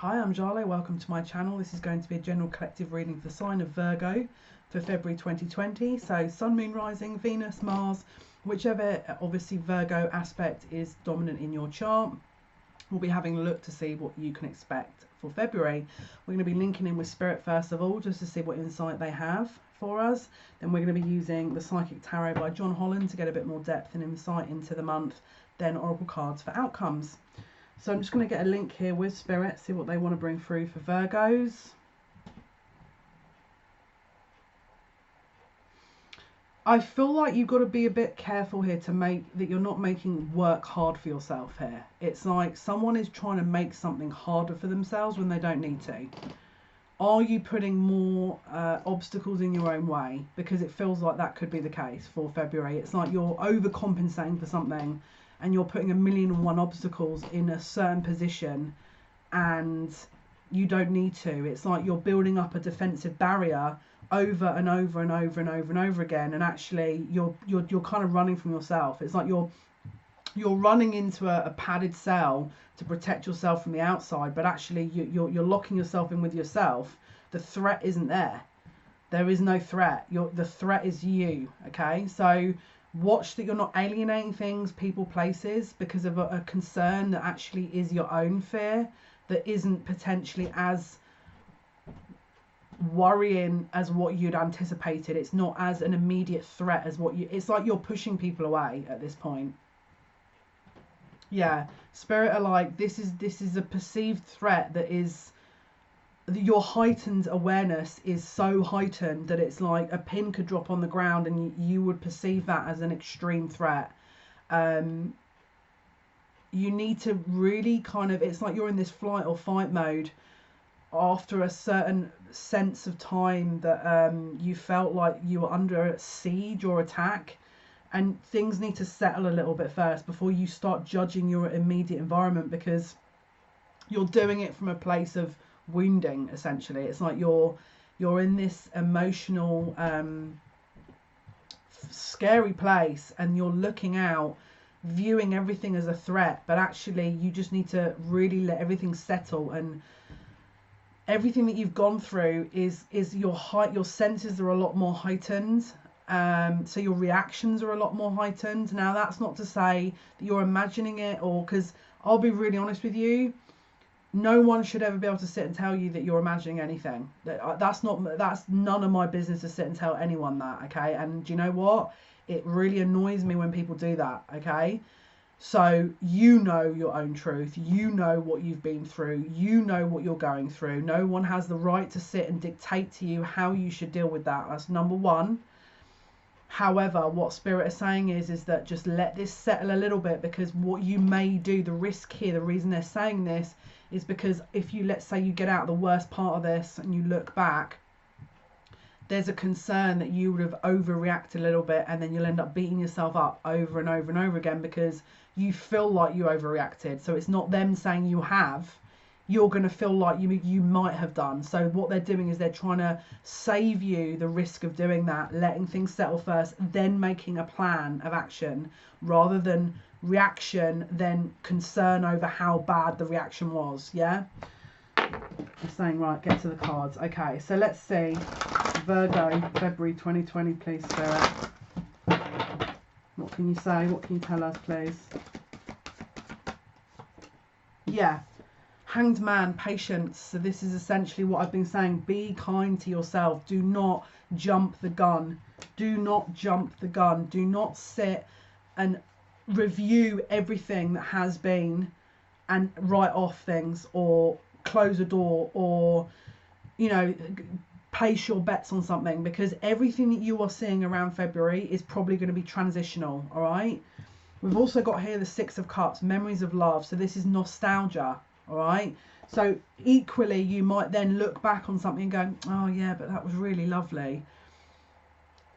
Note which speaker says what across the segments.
Speaker 1: Hi, I'm Jale. Welcome to my channel. This is going to be a general collective reading for the sign of Virgo for February 2020. So Sun, Moon, Rising, Venus, Mars, whichever obviously Virgo aspect is dominant in your chart. We'll be having a look to see what you can expect for February. We're going to be linking in with Spirit first of all, just to see what insight they have for us. Then we're going to be using the Psychic Tarot by John Holland to get a bit more depth and insight into the month. Then Oracle cards for outcomes. So I'm just going to get a link here with Spirit, see what they want to bring through for Virgos. I feel like you've got to be a bit careful here to make that you're not making work hard for yourself here. It's like someone is trying to make something harder for themselves when they don't need to. Are you putting more obstacles in your own way? Because it feels like that could be the case for February. It's like you're overcompensating for something and you're putting 1,000,001 obstacles in a certain position and you don't need to. It's like you're building up a defensive barrier over and over and over and over and over again, and actually you're kind of running from yourself. It's like you're running into a padded cell to protect yourself from the outside, but actually you're locking yourself in with yourself. The threat isn't there. There is no threat. The threat is you. Okay, so watch that you're not alienating things, people, places because of a concern that actually is your own fear, that isn't potentially as worrying as what you'd anticipated. It's not as an immediate threat as it's like you're pushing people away at this point. Yeah, Spirit are like, this is a perceived threat that is, your heightened awareness is so heightened that it's like a pin could drop on the ground and you would perceive that as an extreme threat. You need to really kind of, it's like you're in this flight or fight mode after a certain sense of time that you felt like you were under siege or attack, and things need to settle a little bit first before you start judging your immediate environment, because you're doing it from a place of wounding. Essentially, it's like you're in this emotional scary place and you're looking out, viewing everything as a threat, but actually you just need to really let everything settle. And everything that you've gone through is your senses are a lot more heightened, so your reactions are a lot more heightened. Now that's not to say that you're imagining it, or, because I'll be really honest with you, no one should ever be able to sit and tell you that you're imagining anything. That's none of my business to sit and tell anyone that, okay? And do you know what? It really annoys me when people do that, okay? So you know your own truth. You know what you've been through. You know what you're going through. No one has the right to sit and dictate to you how you should deal with that. That's number one. However, what Spirit is saying is that just let this settle a little bit, because what you may do, the risk here, the reason they're saying this is because if you, let's say you get out of the worst part of this and you look back, there's a concern that you would have overreacted a little bit, and then you'll end up beating yourself up over and over and over again because you feel like you overreacted. So it's not them saying you have, you're going to feel like you might have done. So what they're doing is they're trying to save you the risk of doing that, letting things settle first, then making a plan of action, rather than reaction, then concern over how bad the reaction was. Yeah, I'm saying, right, get to the cards. Okay, so let's see Virgo February 2020, please, Spirit. What can you say? What can you tell us, please? Yeah, Hanged Man, patience. So this is essentially what I've been saying. Be kind to yourself. Do not jump the gun. Do not jump the gun. Do not sit and review everything that has been and write off things, or close a door, or, you know, place your bets on something, because everything that you are seeing around February is probably going to be transitional. All right, we've also got here the Six of Cups, memories of love. So this is nostalgia. All right, so equally you might then look back on something and go, oh yeah, but that was really lovely.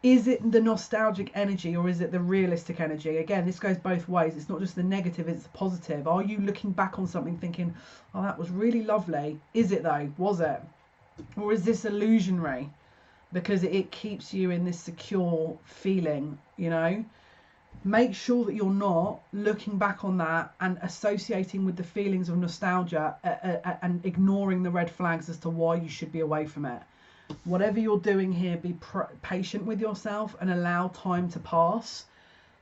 Speaker 1: Is it the nostalgic energy, or is it the realistic energy? Again, this goes both ways. It's not just the negative, it's the positive. Are you looking back on something thinking, oh, that was really lovely? Is it though? Was it? Or is this illusionary? Because it keeps you in this secure feeling, you know? make sure that you're not looking back on that and associating with the feelings of nostalgia and ignoring the red flags as to why you should be away from it. Whatever you're doing here, be patient with yourself and allow time to pass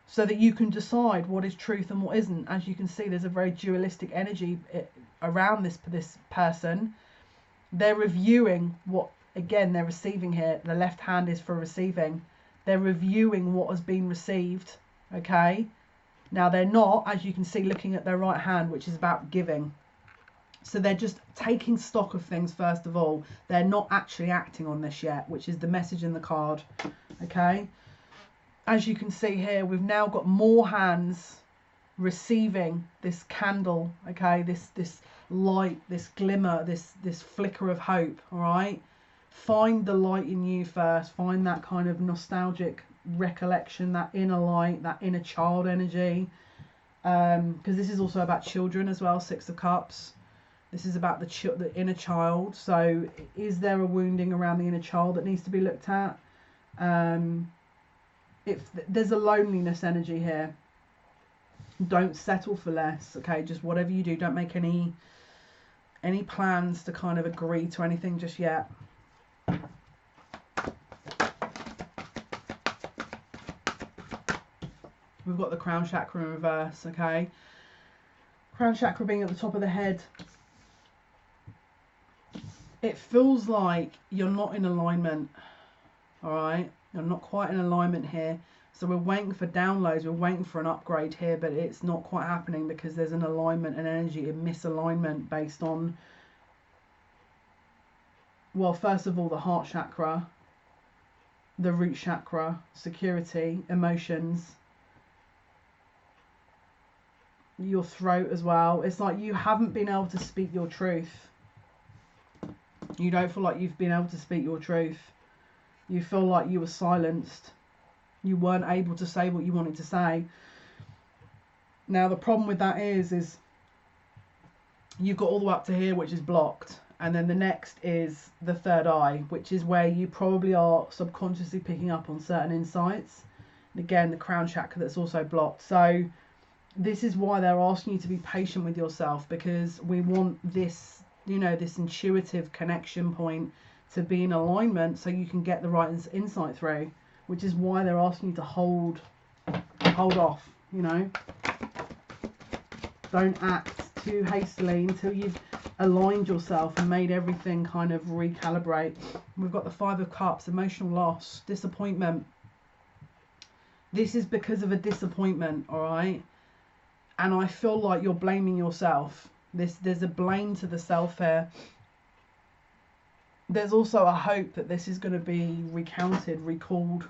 Speaker 1: so that you can decide what is truth and what isn't. As you can see, there's a very dualistic energy around this person. They're reviewing what, again, they're receiving here. The left hand is for receiving. They're reviewing what has been received. Okay, now they're not, as you can see, looking at their right hand, which is about giving. So they're just taking stock of things first of all. They're not actually acting on this yet, which is the message in the card. Okay, as you can see here, we've now got more hands receiving this candle. Okay, this light, this glimmer, this flicker of hope. All right, find the light in you first. Find that kind of nostalgic recollection, that inner light, that inner child energy, because this is also about children as well. Six of Cups, this is about the inner child. So is there a wounding around the inner child that needs to be looked at? If there's a loneliness energy here, don't settle for less. Okay, just whatever you do, don't make any plans to kind of agree to anything just yet. We've got the crown chakra in reverse, okay? Crown chakra being at the top of the head. It feels like you're not in alignment, all right? You're not quite in alignment here. So we're waiting for downloads, we're waiting for an upgrade here, but it's not quite happening because there's an alignment and energy, a misalignment based on, well, first of all, the heart chakra, the root chakra, security, emotions, your throat as well. It's like you haven't been able to speak your truth. You don't feel like you've been able to speak your truth. You feel like you were silenced. You weren't able to say what you wanted to say. Now the problem with that is you've got all the way up to here, which is blocked, and then the next is the third eye, which is where you probably are subconsciously picking up on certain insights. And again, the crown chakra that's also blocked. So this is why they're asking you to be patient with yourself, because we want this, you know, this intuitive connection point to be in alignment so you can get the right insight through, which is why they're asking you to hold off, you know. Don't act too hastily until you've aligned yourself and made everything kind of recalibrate. We've got the Five of Cups, emotional loss, disappointment. This is because of a disappointment, all right? And I feel like you're blaming yourself. There's a blame to the self here. There's also a hope that this is going to be recounted, recalled.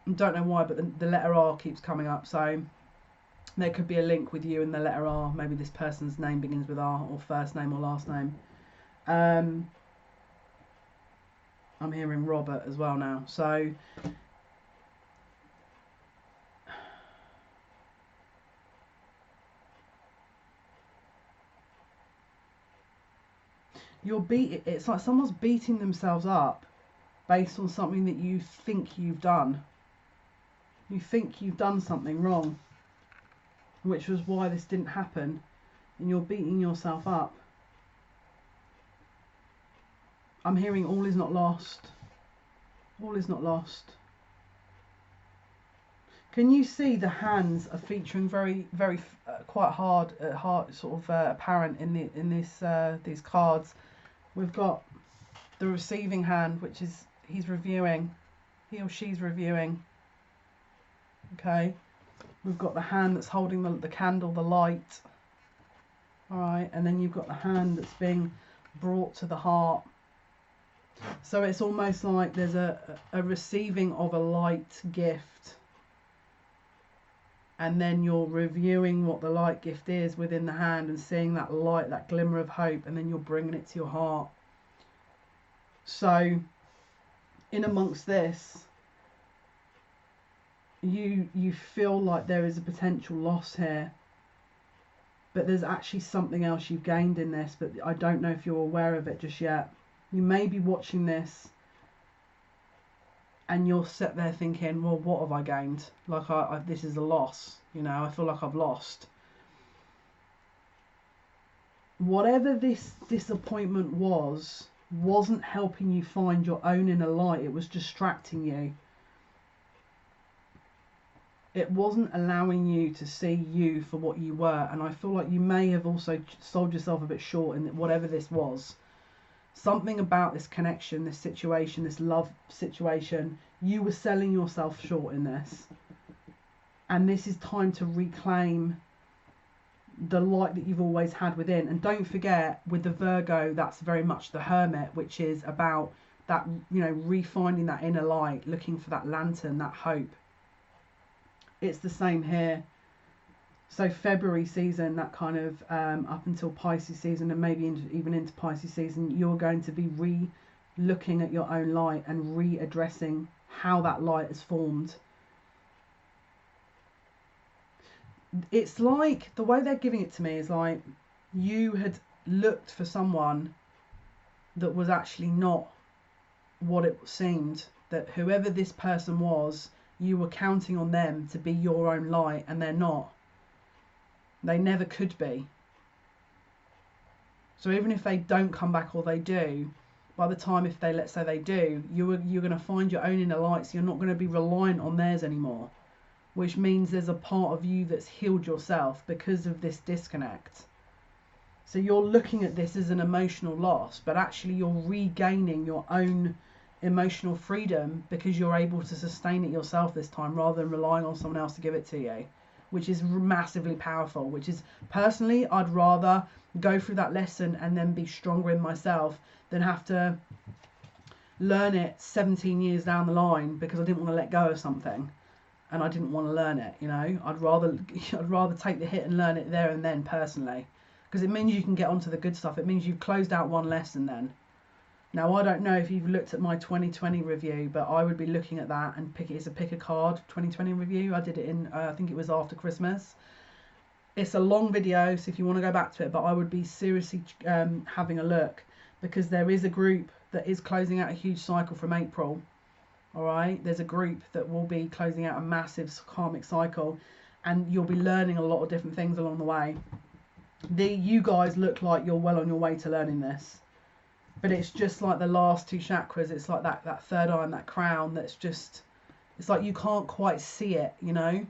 Speaker 1: I don't know why, but the letter R keeps coming up. So there could be a link with you and the letter R. Maybe this person's name begins with R, or first name or last name. I'm hearing Robert as well now. So it's like someone's beating themselves up based on something that you think you've done. You think you've done something wrong, which was why this didn't happen, and you're beating yourself up. I'm hearing all is not lost. All is not lost. Can you see the hands are featuring very, very quite hard sort of apparent in these cards? We've got the receiving hand, which is he's reviewing, he or she's reviewing. Okay, we've got the hand that's holding the candle, the light. All right, and then you've got the hand that's being brought to the heart. So it's almost like there's a receiving of a light gift, and then you're reviewing what the light gift is within the hand and seeing that light, that glimmer of hope, and then you're bringing it to your heart. So in amongst this, you feel like there is a potential loss here, but there's actually something else you've gained in this, but I don't know if you're aware of it just yet. You may be watching this and you'll sit there thinking, well, what have I gained? Like, this is a loss. You know, I feel like I've lost. Whatever this disappointment wasn't helping you find your own inner light. It was distracting you. It wasn't allowing you to see you for what you were. And I feel like you may have also sold yourself a bit short in whatever this was. Something about this connection, this situation, this love situation, you were selling yourself short in this. And this is time to reclaim the light that you've always had within. And don't forget, with the Virgo, that's very much the Hermit, which is about that, you know, refinding that inner light, looking for that lantern, that hope. It's the same here. So February season, that kind of up until Pisces season, and maybe even into Pisces season, you're going to be looking at your own light and readdressing how that light is formed. It's like, the way they're giving it to me is like you had looked for someone that was actually not what it seemed. That whoever this person was, you were counting on them to be your own light, and they're not. They never could be. So even if they don't come back, or they do, by the time, if they, let's say they do, you're going to find your own inner light, so you're not going to be reliant on theirs anymore. Which means there's a part of you that's healed yourself because of this disconnect. So you're looking at this as an emotional loss, but actually you're regaining your own emotional freedom because you're able to sustain it yourself this time, rather than relying on someone else to give it to you, which is massively powerful. Which is, personally, I'd rather go through that lesson and then be stronger in myself than have to learn it 17 years down the line because I didn't want to let go of something and I didn't want to learn it. You know, I'd rather take the hit and learn it there and then, personally, because it means you can get onto the good stuff. It means you've closed out one lesson then. Now, I don't know if you've looked at my 2020 review, but I would be looking at that and pick a card 2020 review. I did it in, I think it was after Christmas. It's a long video, so if you want to go back to it, but I would be seriously having a look, because there is a group that is closing out a huge cycle from April. All right, there's a group that will be closing out a massive karmic cycle, and you'll be learning a lot of different things along the way. You guys look like you're well on your way to learning this. But it's just like the last two chakras. It's like that third eye and that crown. That's just, it's like you can't quite see it, you know.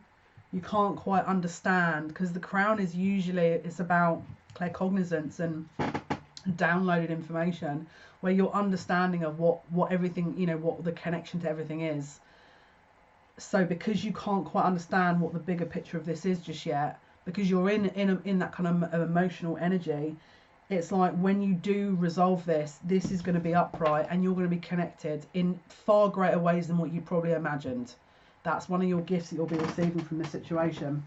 Speaker 1: You can't quite understand, because the crown is usually, it's about claircognizance and downloaded information, where your understanding of what everything, you know, what the connection to everything is. So because you can't quite understand what the bigger picture of this is just yet, because you're in that kind of emotional energy, it's like when you do resolve this is going to be upright, and you're going to be connected in far greater ways than what you probably imagined. That's one of your gifts that you'll be receiving from this situation.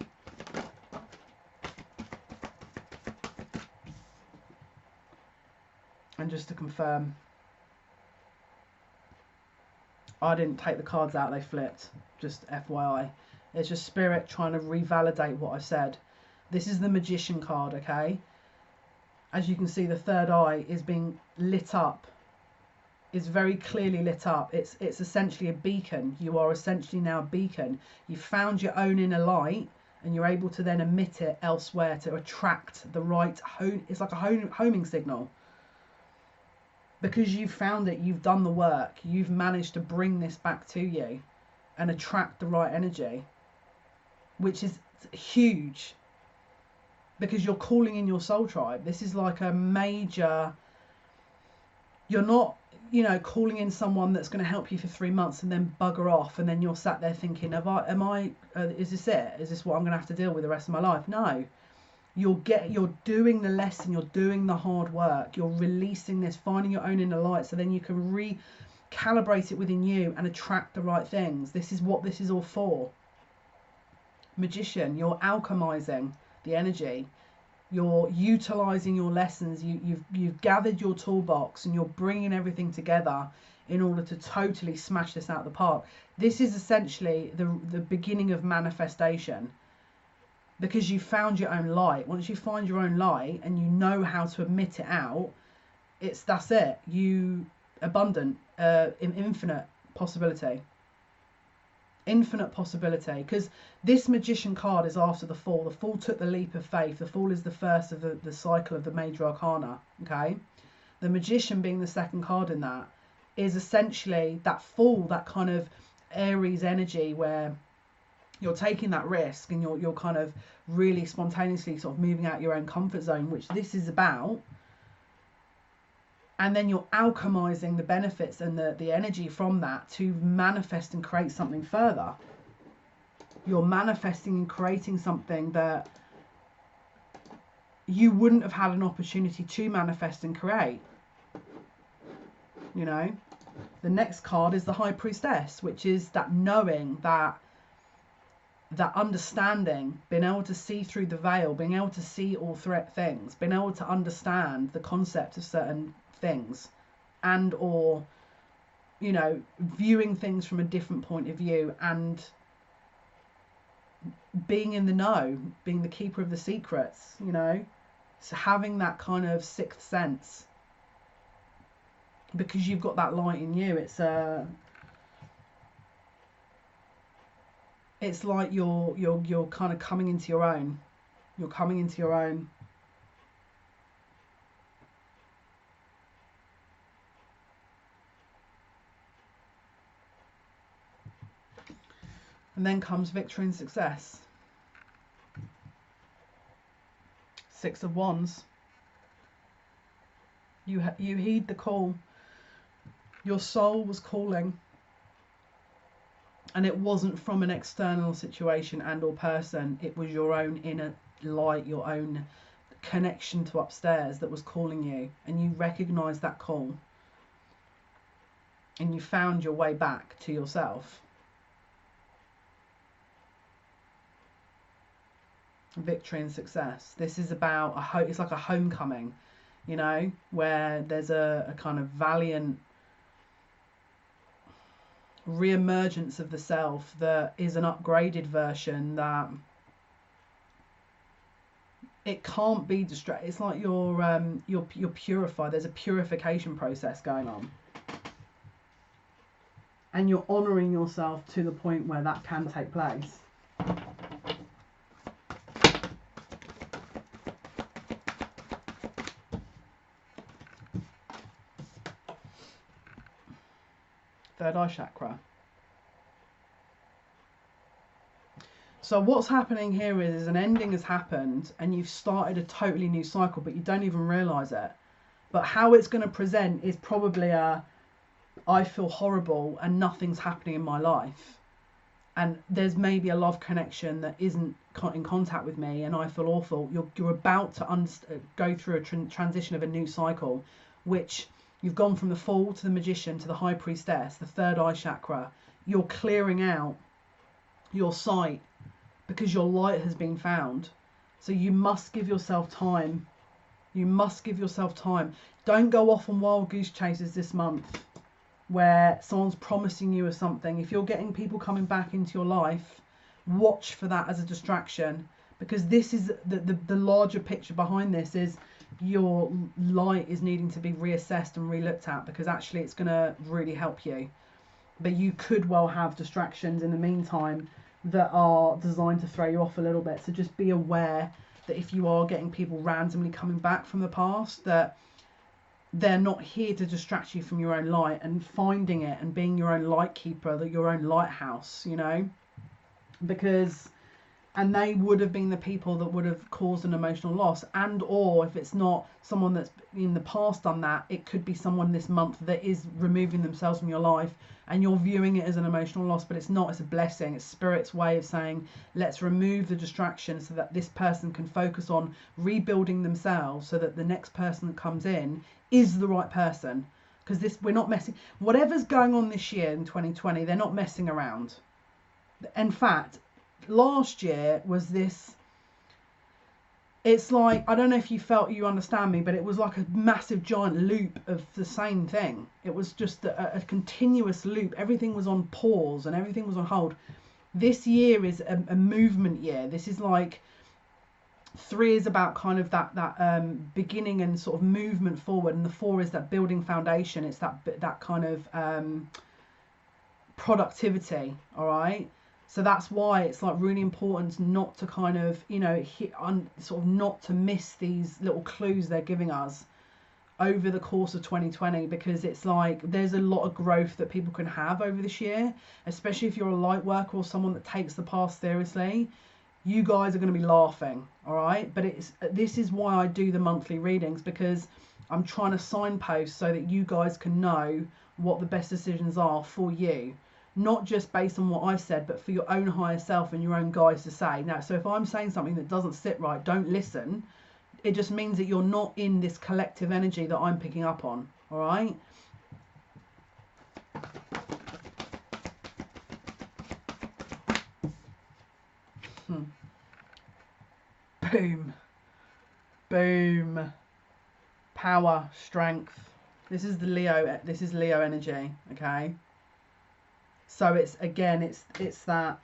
Speaker 1: And just to confirm, I didn't take the cards out, they flipped. Just FYI. It's just Spirit trying to revalidate what I said. This is the Magician card, okay? As you can see, the third eye is being lit up. It's very clearly lit up. It's essentially a beacon. You are essentially now a beacon. You've found your own inner light, and you're able to then emit it elsewhere to attract the right home. It's like a homing signal. Because you've found it, you've done the work. You've managed to bring this back to you and attract the right energy, which is huge. Because you're calling in your soul tribe. This is like a major, you're not, you know, calling in someone that's going to help you for 3 months and then bugger off, and then you're sat there thinking, is this it? Is this what I'm going to have to deal with the rest of my life? No. You're doing the lesson, you're doing the hard work, you're releasing this, finding your own inner light, so then you can recalibrate it within you and attract the right things. This is what this is all for. Magician, you're alchemizing the energy, you're utilizing your lessons, you've gathered your toolbox, and you're bringing everything together in order to totally smash this out of the park. This is essentially the beginning of manifestation, because you found your own light. Once you find your own light and you know how to emit it out, that's it. You abundant, infinite possibility. Infinite possibility, because this Magician card is after the Fool. The Fool took the leap of faith. The Fool is the first of the cycle of the major arcana. Okay, the Magician being the second card in that is essentially that Fool, that kind of Aries energy where you're taking that risk and you're kind of really spontaneously sort of moving out your own comfort zone, which this is about. And then you're alchemizing the benefits and the energy from that to manifest and create something further. You're manifesting and creating something that you wouldn't have had an opportunity to manifest and create. You know, the next card is the High Priestess, which is that knowing, that understanding, being able to see through the veil, being able to see all things, being able to understand the concept of certain things, and or, you know, viewing things from a different point of view, and being in the know, being the keeper of the secrets, you know. So having that kind of sixth sense, because you've got that light in you. It's like you're kind of coming into your own. You're coming into your own. And then comes victory and success. Six of Wands. You heed the call. Your soul was calling. And it wasn't from an external situation and or person. It was your own inner light, your own connection to upstairs that was calling you. And you recognized that call. And you found your way back to yourself. Victory and success. This is about it's like a homecoming, you know, where there's a kind of valiant re-emergence of the self that is an upgraded version, that it can't be distracted. It's like you're purified. There's a purification process going on, and you're honoring yourself to the point where that can take place. Third eye chakra. So what's happening here is an ending has happened and you've started a totally new cycle, but you don't even realize it. But how it's going to present is probably I feel horrible and nothing's happening in my life, and there's maybe a love connection that isn't in contact with me, and I feel awful. You're about to go through a transition of a new cycle, which you've gone from the Fool to the Magician to the High Priestess, the third eye chakra. You're clearing out your sight because your light has been found. So you must give yourself time. You must give yourself time. Don't go off on wild goose chases this month where someone's promising you something. If you're getting people coming back into your life, watch for that as a distraction, because this is the larger picture behind this is your light is needing to be reassessed and re-looked at, because actually it's going to really help you. But you could well have distractions in the meantime that are designed to throw you off a little bit. So just be aware that if you are getting people randomly coming back from the past, that they're not here to distract you from your own light and finding it and being your own light keeper, your own lighthouse, you know, because, and they would have been the people that would have caused an emotional loss. And or if it's not someone that's in the past done that, it could be someone this month that is removing themselves from your life and you're viewing it as an emotional loss, but it's not. It's a blessing. It's Spirit's way of saying, let's remove the distraction so that this person can focus on rebuilding themselves, so that the next person that comes in is the right person. Because we're not messing, whatever's going on this year in 2020, they're not messing around. In fact, last year was this, it's like, I don't know if you understand me, but it was like a massive giant loop of the same thing. It was just a continuous loop. Everything was on pause and everything was on hold. This year is a movement year. This is like, 3 is about kind of that beginning and sort of movement forward, and the 4 is that building foundation. It's that kind of productivity, all right? So that's why it's like really important not to kind of, you know, sort of not to miss these little clues they're giving us over the course of 2020, because it's like there's a lot of growth that people can have over this year, especially if you're a light worker or someone that takes the past seriously. You guys are going to be laughing, all right? But this is why I do the monthly readings, because I'm trying to signpost so that you guys can know what the best decisions are for you, not just based on what I've said, but for your own higher self and your own guides to say. Now, so if I'm saying something that doesn't sit right, don't listen. It just means that you're not in this collective energy that I'm picking up on, all right? Boom. Boom. Power, strength. This is Leo energy, okay? So it's, again, it's that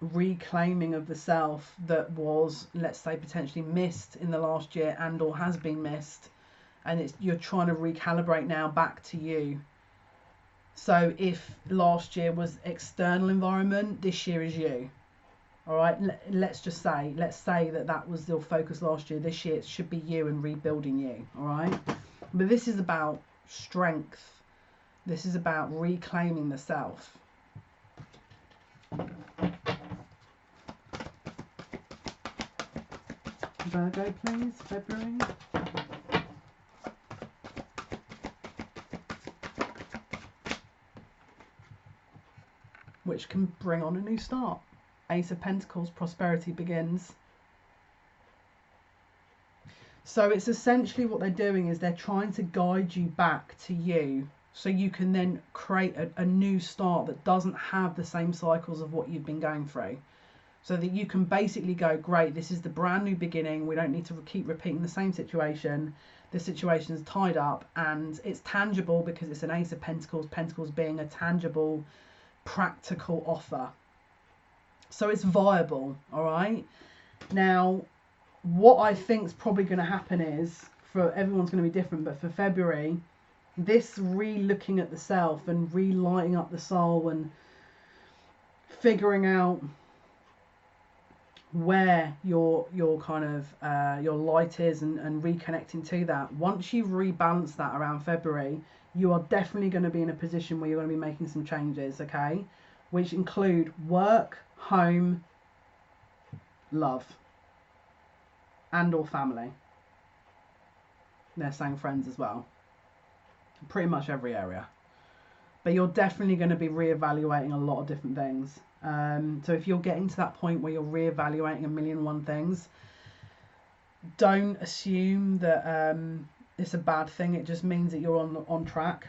Speaker 1: reclaiming of the self that was, let's say, potentially missed in the last year and or has been missed, and you're trying to recalibrate now back to you. So if last year was external environment, this year is you. All right, let's say that was your focus last year. This year it should be you and rebuilding you. All right, but this is about strength. This is about reclaiming the self. Virgo, please, February. Which can bring on a new start. Ace of Pentacles, prosperity begins. So it's essentially what they're doing is they're trying to guide you back to you, so you can then create a new start that doesn't have the same cycles of what you've been going through. So that you can basically go, great, this is the brand new beginning. We don't need to keep repeating the same situation. The situation is tied up and it's tangible because it's an Ace of Pentacles, Pentacles being a tangible, practical offer. So it's viable, all right? Now, what I think is probably going to happen is, for everyone's going to be different, but for February, this re-looking at the self and relighting up the soul and figuring out where your kind of your light is and reconnecting to that. Once you've rebalanced that around February, you are definitely going to be in a position where you're going to be making some changes, okay? Which include work, home, love, and or family. They're saying friends as well. Pretty much every area. But you're definitely going to be reevaluating a lot of different things. So if you're getting to that point where you're reevaluating a million and one things, don't assume that it's a bad thing. It just means that you're on track.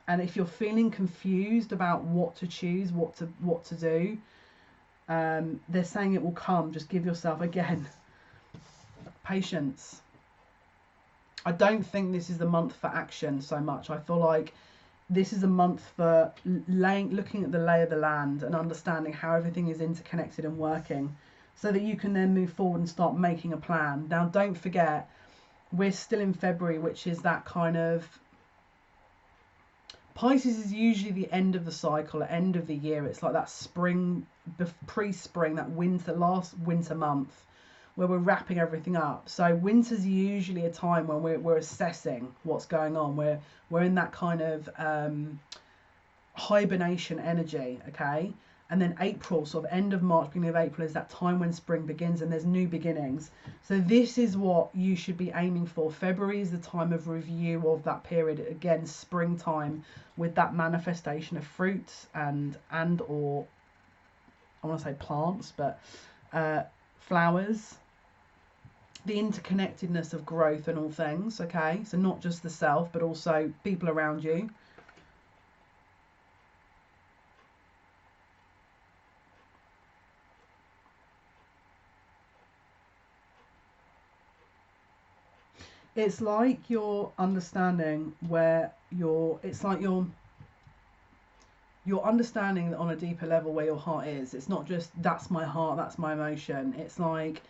Speaker 1: And if you're feeling confused about what to choose, what to do, they're saying it will come. Just give yourself, again, patience. I don't think this is the month for action so much. I feel like this is a month for looking at the lay of the land and understanding how everything is interconnected and working, so that you can then move forward and start making a plan. Now, don't forget, we're still in February, which is that kind of... Pisces is usually the end of the cycle, end of the year. It's like that spring, pre-spring, that winter, last winter month, where we're wrapping everything up. So winter's usually a time when we're assessing what's going on. We're in that kind of hibernation energy, okay? And then April, sort of end of March, beginning of April, is that time when spring begins and there's new beginnings. So this is what you should be aiming for. February is the time of review of that period. Again, springtime, with that manifestation of fruits and or, I want to say plants, but flowers. The interconnectedness of growth and all things, okay? So not just the self, but also people around you. It's like you're understanding where it's like you're understanding on a deeper level where your heart is. It's not just, that's my heart, that's my emotion. It's like,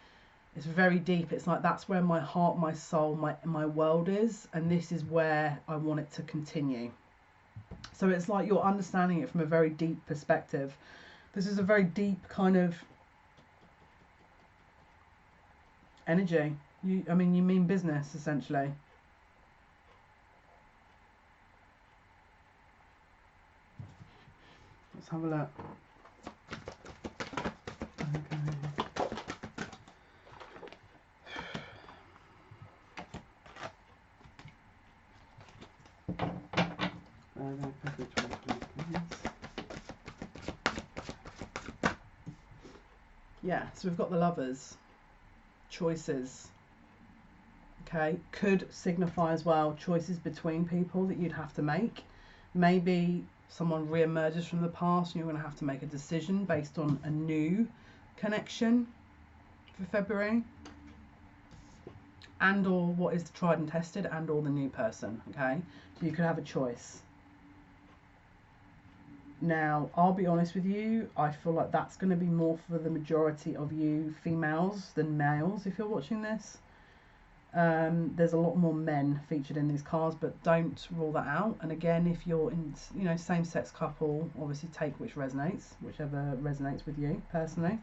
Speaker 1: it's very deep. It's like, that's where my heart, my soul, my world is, and this is where I want it to continue. So it's like you're understanding it from a very deep perspective. This is a very deep kind of energy. You mean business, essentially. Let's have a look. Yeah, so we've got the Lovers, choices. Okay, could signify as well choices between people that you'd have to make. Maybe someone re-emerges from the past and you're going to have to make a decision based on a new connection for February, and or what is tried and tested, and or the new person. Okay, so you could have a choice. Now, I'll be honest with you, I feel like that's going to be more for the majority of you females than males if you're watching this. There's a lot more men featured in these cards, but don't rule that out. And again, if you're in, same-sex couple, obviously take whichever resonates with you personally.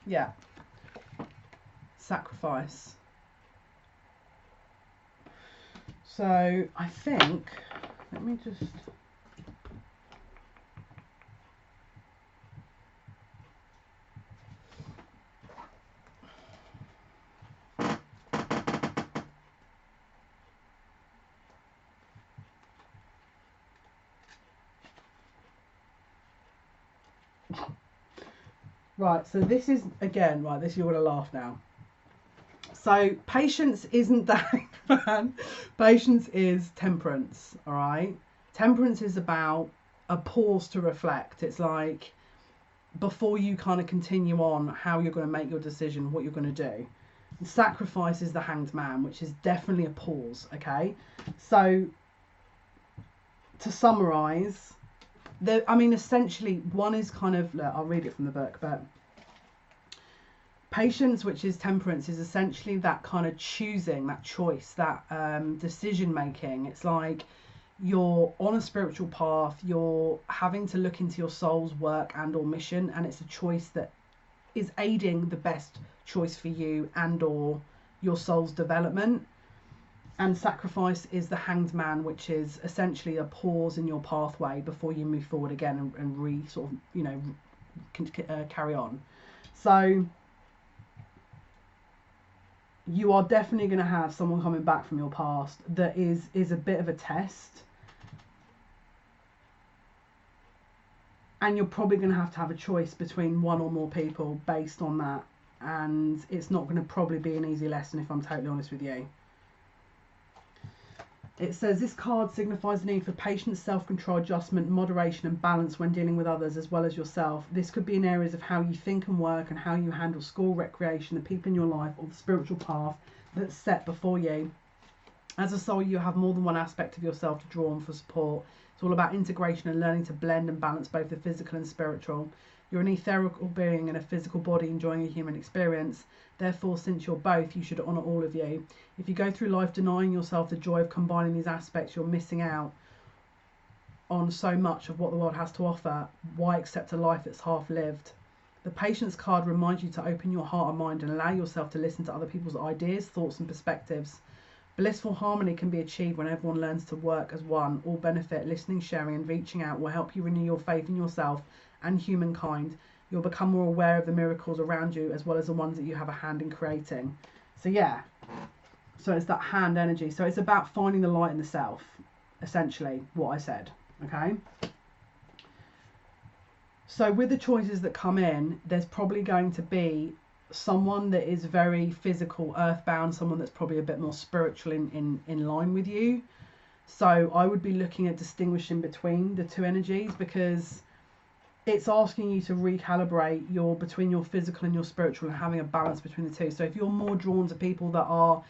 Speaker 1: Yeah. Sacrifice. So I think, let me just... Right, so this is, again, right, this you're going to laugh now. So patience isn't that bad. Patience is temperance, all right? Temperance is about a pause to reflect. It's like before you kind of continue on how you're going to make your decision, what you're going to do. And sacrifice is the Hanged Man, which is definitely a pause, okay? So to summarise, essentially one is kind of, look, I'll read it from the book, but patience, which is temperance, is essentially that kind of choosing, that choice, that decision making. It's like you're on a spiritual path, you're having to look into your soul's work and or mission, and it's a choice that is aiding the best choice for you and or your soul's development. And sacrifice is the Hanged Man, which is essentially a pause in your pathway before you move forward again and carry on. So you are definitely going to have someone coming back from your past that is a bit of a test, and you're probably going to have a choice between one or more people based on that, and it's not going to probably be an easy lesson, if I'm totally honest with you. It says this card signifies the need for patience, self-control, adjustment, moderation and balance when dealing with others as well as yourself. This could be in areas of how you think and work and how you handle school, recreation, the people in your life, or the spiritual path that's set before you. As a soul, you have more than one aspect of yourself to draw on for support. It's all about integration and learning to blend and balance both the physical and spiritual. You're an ethereal being in a physical body enjoying a human experience. Therefore, since you're both, you should honour all of you. If you go through life denying yourself the joy of combining these aspects, you're missing out on so much of what the world has to offer. Why accept a life that's half-lived? The Patience card reminds you to open your heart and mind and allow yourself to listen to other people's ideas, thoughts and perspectives. Blissful harmony can be achieved when everyone learns to work as one. All benefit. Listening, sharing and reaching out will help you renew your faith in yourself and humankind. You'll become more aware of the miracles around you as well as the ones that you have a hand in creating. So yeah, so it's that hand energy. So it's about finding the light in the self, essentially what I said, okay? So with the choices that come in, there's probably going to be someone that is very physical, earthbound, someone that's probably a bit more spiritual in line with you. So I would be looking at distinguishing between the two energies, because it's asking you to recalibrate between your physical and your spiritual and having a balance between the two. So if you're more drawn to people that are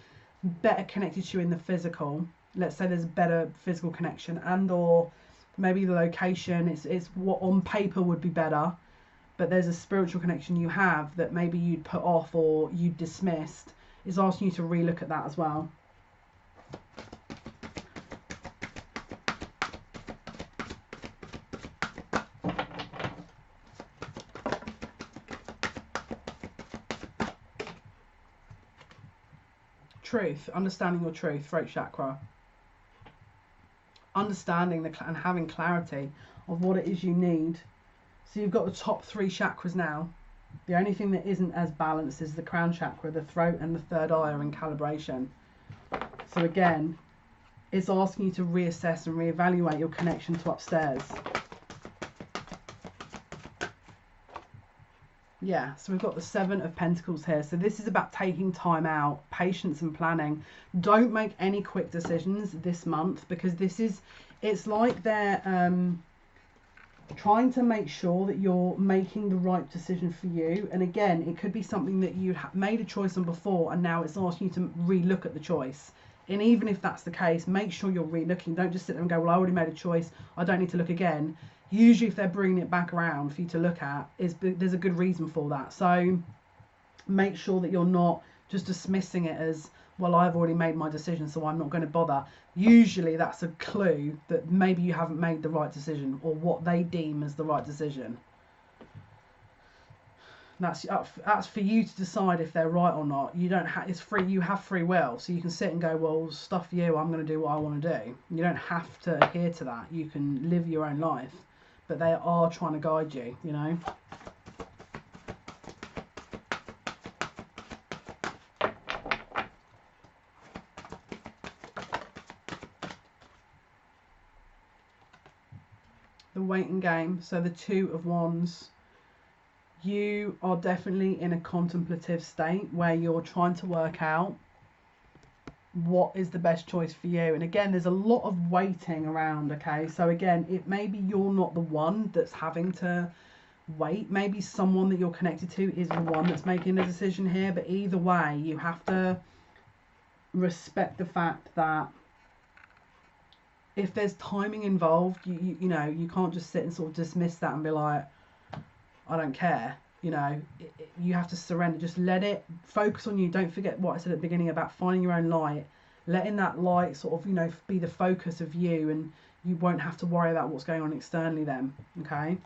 Speaker 1: better connected to you in the physical, let's say there's a better physical connection, and or maybe the location, it's what on paper would be better, but there's a spiritual connection you have that maybe you'd put off or you dismissed. It's asking you to relook at that as well. Truth, understanding your truth, throat chakra. Understanding and having clarity of what it is you need. So you've got the top 3 chakras now. The only thing that isn't as balanced is the crown chakra, the throat and the third eye are in calibration. So again, it's asking you to reassess and reevaluate your connection to upstairs. Yeah, so we've got the 7 of Pentacles here. So this is about taking time out, patience and planning. Don't make any quick decisions this month, because it's like they're trying to make sure that you're making the right decision for you. And again, it could be something that you made a choice on before and now it's asking you to relook at the choice. And even if that's the case, make sure you're relooking. Don't just sit there and go, well, I already made a choice, I don't need to look again. Usually if they're bringing it back around for you to look at, there's a good reason for that. So make sure that you're not just dismissing it as, well, I've already made my decision, so I'm not going to bother. Usually that's a clue that maybe you haven't made the right decision, or what they deem as the right decision. That's for you to decide if they're right or not. You don't have, it's free. You have free will, so you can sit and go, well, stuff you, I'm going to do what I want to do. You don't have to adhere to that. You can live your own life, but they are trying to guide you, you know. The waiting game. So the 2 of Wands. You are definitely in a contemplative state where you're trying to work out what is the best choice for you. And again, there's a lot of waiting around, okay? So again, it maybe you're not the one that's having to wait. Maybe someone that you're connected to is the one that's making the decision here. But either way, you have to respect the fact that if there's timing involved, you know, you can't just sit and sort of dismiss that and be like, I don't care. You know, you have to surrender. Just let it focus on you. Don't forget what I said at the beginning about finding your own light. Letting that light sort of, you know, be the focus of you, and you won't have to worry about what's going on externally then. Okay.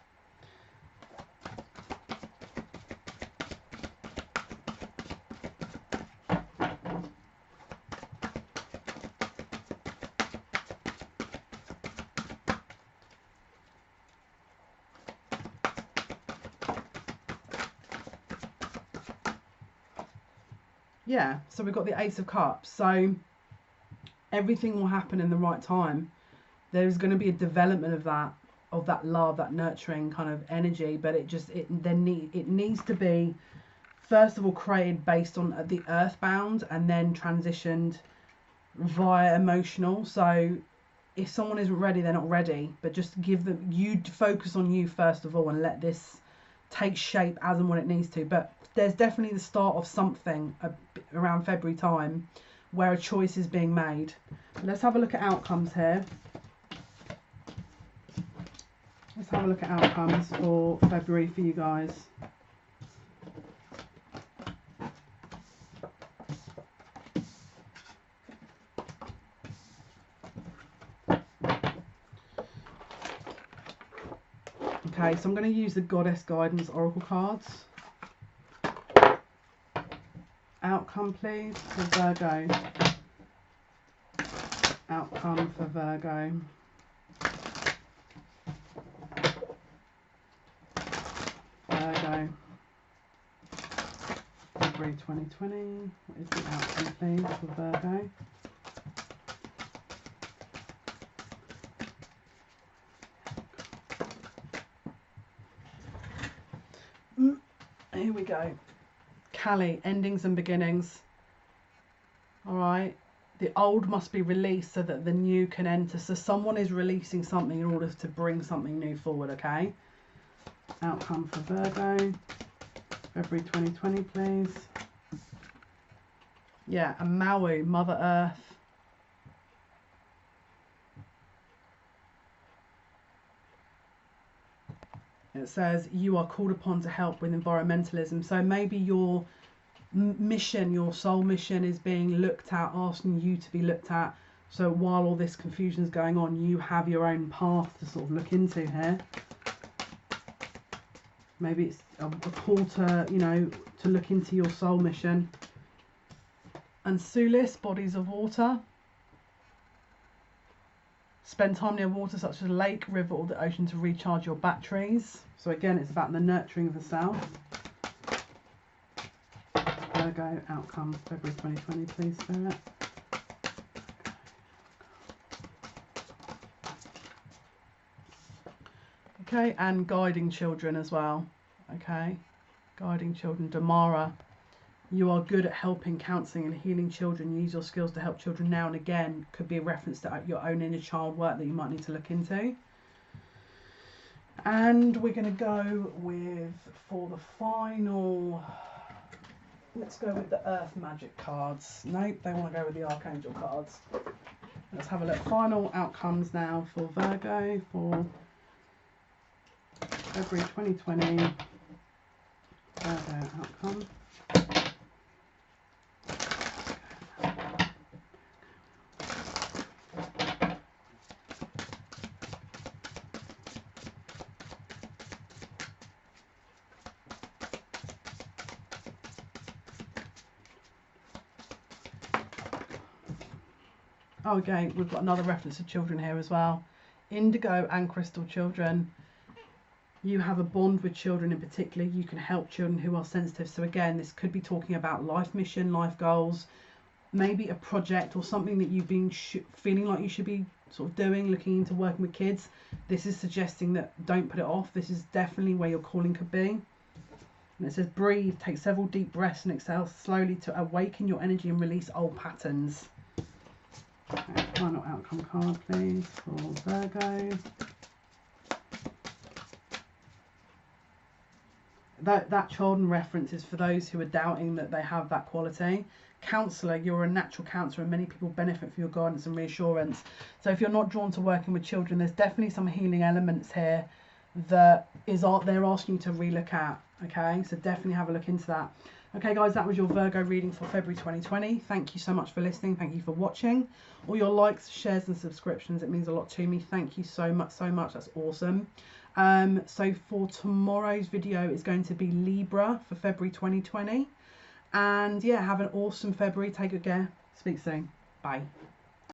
Speaker 1: Yeah, so we've got the Ace of Cups. So everything will happen in the right time. There's going to be a development of that love, that nurturing kind of energy, but it needs to be, first of all, created based on the earthbound and then transitioned via emotional. So if someone isn't ready, they're not ready, but just give them, you focus on you first of all and let this take shape as and when it needs to. But there's definitely the start of something around February time where a choice is being made. Let's have a look at outcomes here. Let's have a look at outcomes for February for you guys. Okay, so I'm going to use the Goddess Guidance Oracle cards. Outcome, please, for Virgo. Outcome for Virgo. Virgo. February 2020. What is the outcome, please, for Virgo? Here we go. Kali, endings and beginnings. All right. The old must be released so that the new can enter. So someone is releasing something in order to bring something new forward, okay? Outcome for Virgo. February 2020, please. Yeah, and Maui, Mother Earth. It says you are called upon to help with environmentalism. So maybe your mission, your soul mission, is being looked at, asking you to be looked at. So while all this confusion is going on, you have your own path to sort of look into here. Maybe it's a call to, you know, to look into your soul mission. And Sulis, bodies of water. Spend time near water such as a lake, river or the ocean to recharge your batteries. So again, it's about the nurturing of the self. Virgo, outcome, February 2020, please, Spirit. Okay, and guiding children as well. Okay, guiding children, Damara. You are good at helping, counselling and healing children. Use your skills to help children now and again. Could be a reference to your own inner child work that you might need to look into. And we're going to go with, for the final, let's go with the Earth Magic cards. Nope, they want to go with the Archangel cards. Let's have a look. Final outcomes now for Virgo for February 2020. Virgo outcome. Oh, again, we've got another reference to children here as well. Indigo and crystal children. You have a bond with children in particular. You can help children who are sensitive. So again, this could be talking about life mission, life goals, maybe a project or something that you've been feeling like you should be sort of doing, looking into working with kids. This is suggesting that don't put it off. This is definitely where your calling could be. And it says breathe, take several deep breaths and exhale slowly to awaken your energy and release old patterns. Okay, final outcome card, please, for Virgo. That children reference is for those who are doubting that they have that quality. Counsellor, you're a natural counsellor and many people benefit from your guidance and reassurance. So if you're not drawn to working with children, there's definitely some healing elements here that they're asking you to relook at. Okay, so definitely have a look into that. Okay guys, that was your Virgo reading for February 2020. Thank you so much for listening. Thank you for watching. All your likes, shares and subscriptions, it means a lot to me. Thank you so much. That's awesome. So for tomorrow's video is going to be Libra for February 2020. And yeah, have an awesome February. Take good care. Speak soon. Bye.